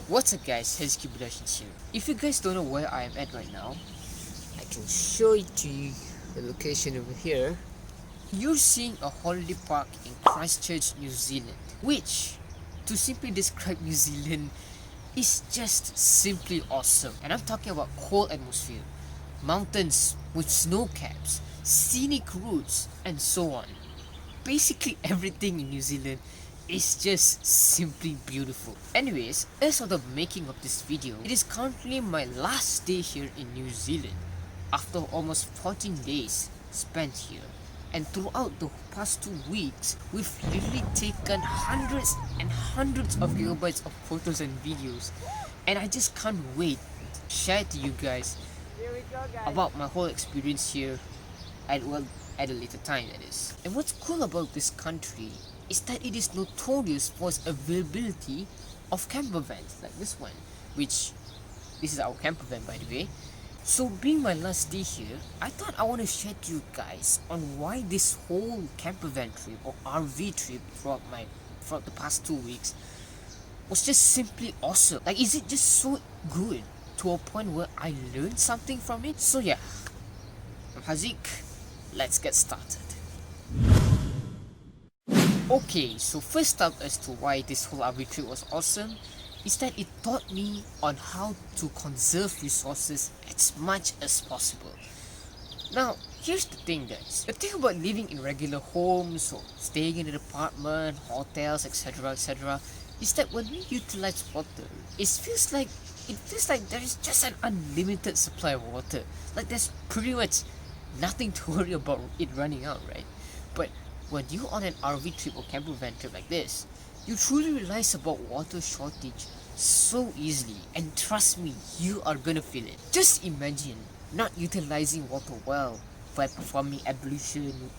What's up guys, Haziq here. If you guys don't know where I am at right now, I can show it to you, the location over here. You're seeing a holiday park in Christchurch, New Zealand, which, to simply describe New Zealand, is just simply awesome. And I'm talking about cold atmosphere, mountains with snow caps, scenic routes, and so on. Basically everything in New Zealand is just simply beautiful. Anyways, as of the making of this video, it is currently my last day here in New Zealand after almost 14 days spent here. And throughout the past 2 weeks, we've literally taken hundreds and hundreds of gigabytes of photos and videos. And I just can't wait to share to you guys about my whole experience here at a later time, that is. And what's cool about this country is that it is notorious for its availability of camper vans like this one, which this is our camper van, by the way. So being my last day here, I thought I want to share to you guys on why this whole camper van trip or RV trip throughout the past 2 weeks was just simply awesome. Like, is it just so good to a point where I learned something from it? So yeah, I'm Haziq. Let's get started. Okay, so first up as to why this whole RV trip was awesome is that it taught me on how to conserve resources as much as possible. Now, here's the thing guys. The thing about living in regular homes or staying in an apartment, hotels, etc. is that when we utilize water, it feels like there is just an unlimited supply of water. Like there's pretty much nothing to worry about it running out, right? But when you're on an RV trip or camper van trip like this, you truly realize about water shortage so easily, and trust me, you are gonna feel it. Just imagine not utilizing water well by performing ablution,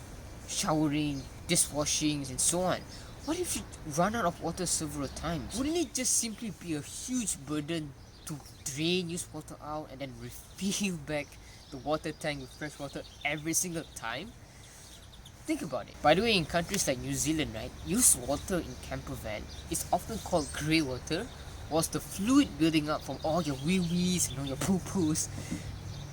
showering, dishwashing, and so on. What if you run out of water several times? Wouldn't it just simply be a huge burden to drain used water out and then refill back the water tank with fresh water every single time? Think about it. By the way, in countries like New Zealand, right, used water in camper van is often called grey water, whilst the fluid building up from all your wee-wees and all your poo-poos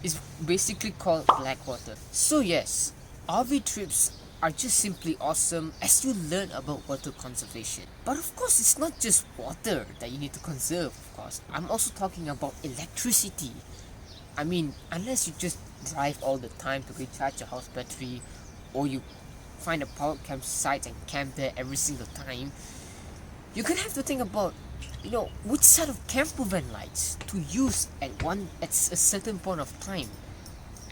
is basically called black water. So yes, RV trips are just simply awesome as you learn about water conservation. But of course, it's not just water that you need to conserve, of course. I'm also talking about electricity. I mean, unless you just drive all the time to recharge your house battery, or you find a power campsite and camp there every single time, you're gonna have to think about, which set of camper van lights to use at a certain point of time,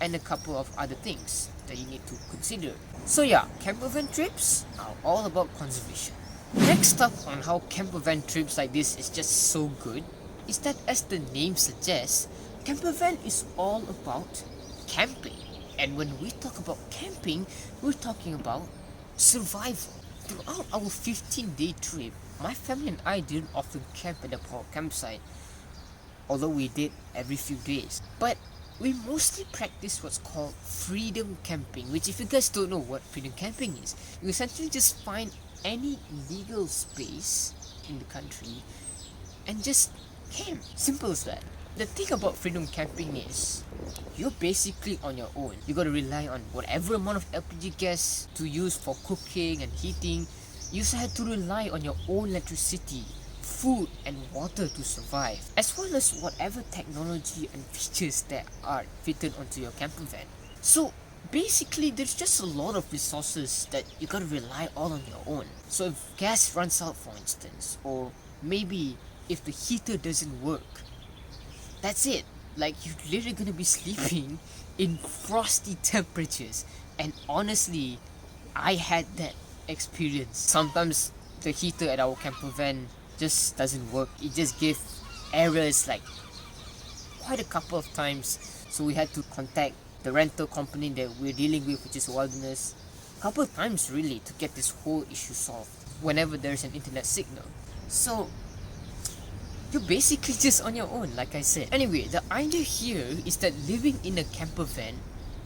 and a couple of other things that you need to consider. So yeah, camper van trips are all about conservation. Next up on how camper van trips like this is just so good is that, as the name suggests, camper van is all about camping. And when we talk about camping, we're talking about survival. Throughout our 15-day trip, my family and I didn't often camp at the campsite, although we did every few days. But we mostly practiced what's called freedom camping, which, if you guys don't know what freedom camping is, you essentially just find any legal space in the country and just camp. Simple as that. The thing about freedom camping is you're basically on your own. You gotta rely on whatever amount of LPG gas to use for cooking and heating. You also had to rely on your own electricity, food, and water to survive, as well as whatever technology and features that are fitted onto your camper van. So basically, there's just a lot of resources that you gotta rely all on your own. So if gas runs out, for instance, or maybe if the heater doesn't work, that's it. Like, you're literally gonna be sleeping in frosty temperatures. And honestly, I had that experience. Sometimes the heater at our camper van just doesn't work. It just gave errors like quite a couple of times. So we had to contact the rental company that we're dealing with, which is Wilderness, a couple of times really, to get this whole issue solved whenever there's an internet signal. So you're basically just on your own, like I said. Anyway, the idea here is that living in a camper van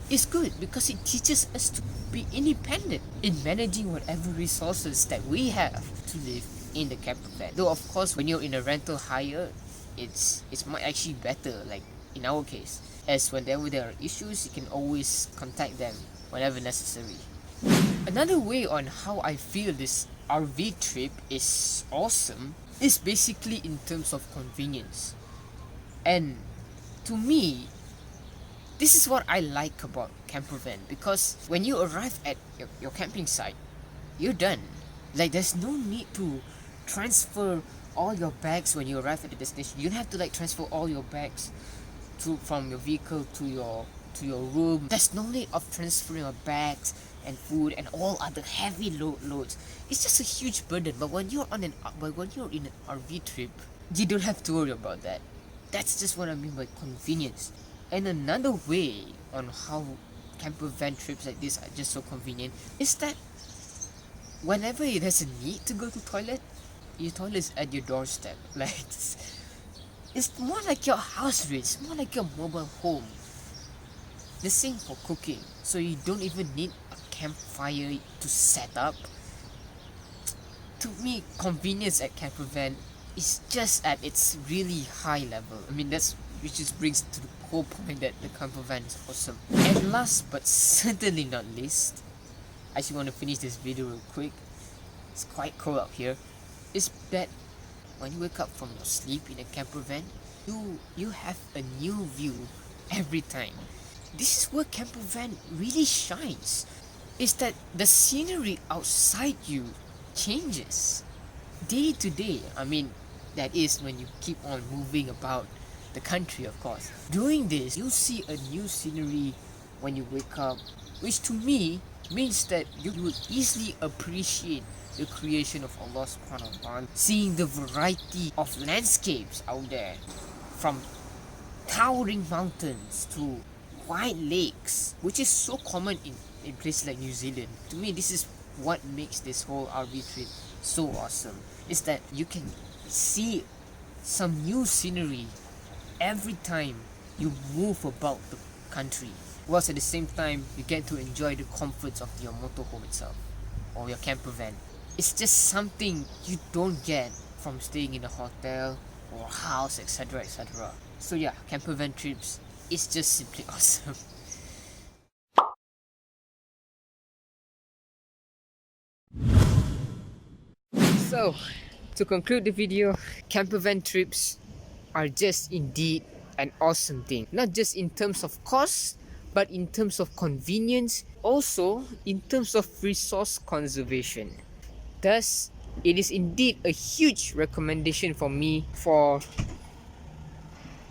is good because it teaches us to be independent in managing whatever resources that we have to live in the camper van. Though of course, when you're in a rental hire, it's might actually better, like in our case, as whenever there are issues, you can always contact them whenever necessary. Another way on how I feel this RV trip is awesome is basically in terms of convenience. And to me, this is what I like about campervan, because when you arrive at your camping site, you're done. Like, there's no need to transfer all your bags when you arrive at the destination. You don't have to like transfer all your bags from your vehicle to your room. There's no need of transferring your bags and food and all other heavy loads. It's just a huge burden. But when you're in an RV trip, you don't have to worry about that. That's just what I mean by convenience. And another way on how camper van trips like this are just so convenient is that whenever there's a need to go to toilet, your toilet is at your doorstep. Like, it's more like your house, it's more like your mobile home. The same for cooking, so you don't even need a campfire to set up. To me, convenience at campervan is just at its really high level. I mean, which just brings to the whole point that the campervan is awesome. And last but certainly not least, I just want to finish this video real quick. It's quite cold out here. Is that when you wake up from your sleep in a campervan, you have a new view every time. This is where campervan really shines. Is that the scenery outside you changes day to day. I mean, that is when you keep on moving about the country, of course. Doing this, you'll see a new scenery when you wake up, which to me means that you will easily appreciate the creation of Allah subhanahu wa ta'ala, seeing the variety of landscapes out there, from towering mountains to wide lakes, which is so common in places like New Zealand. To me, this is what makes this whole RV trip so awesome, is that you can see some new scenery every time you move about the country, whilst at the same time you get to enjoy the comforts of your motorhome itself or your camper van. It's just something you don't get from staying in a hotel or house, etc, etc. So yeah, camper van trips is just simply awesome. So, to conclude the video, camper van trips are just indeed an awesome thing. Not just in terms of cost, but in terms of convenience, also in terms of resource conservation. Thus, it is indeed a huge recommendation for me for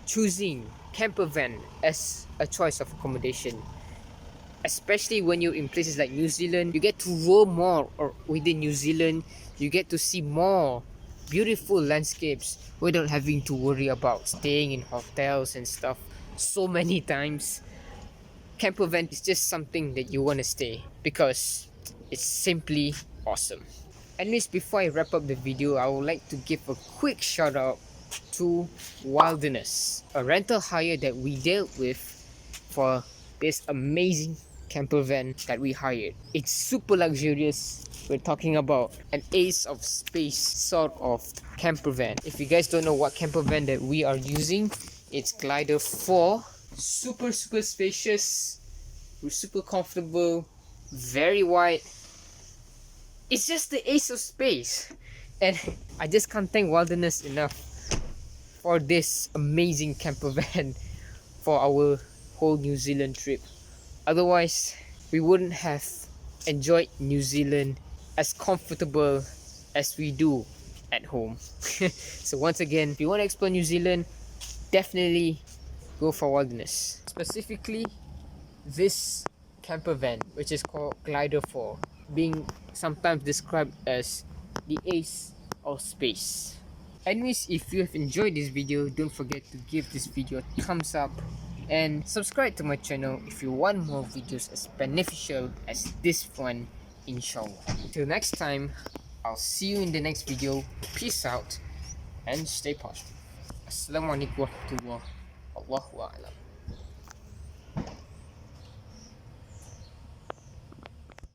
choosing camper van as a choice of accommodation. Especially when you're in places like New Zealand, you get to roam more within New Zealand. You get to see more beautiful landscapes without having to worry about staying in hotels and stuff so many times. Camper van is just something that you want to stay because it's simply awesome. Anyways, before I wrap up the video, I would like to give a quick shout out to Wilderness, a rental hire that we dealt with for this amazing camper van that we hired. It's super luxurious. We're talking about an ace of space sort of camper van. If you guys don't know what camper van that we are using, it's Glider 4. Super spacious, super comfortable, very wide. It's just the ace of space, and I just can't thank Wilderness enough for this amazing camper van for our whole New Zealand trip. Otherwise, we wouldn't have enjoyed New Zealand as comfortable as we do at home. So once again, if you want to explore New Zealand, definitely go for Wilderness. Specifically, this camper van, which is called Glider 4, being sometimes described as the ace of space. Anyways, if you have enjoyed this video, don't forget to give this video a thumbs up and subscribe to my channel if you want more videos as beneficial as this one, inshallah. Till next time, I'll see you in the next video. Peace out and stay positive. Assalamualaikum warahmatullahi wabarakatuh. Allahu a'lam.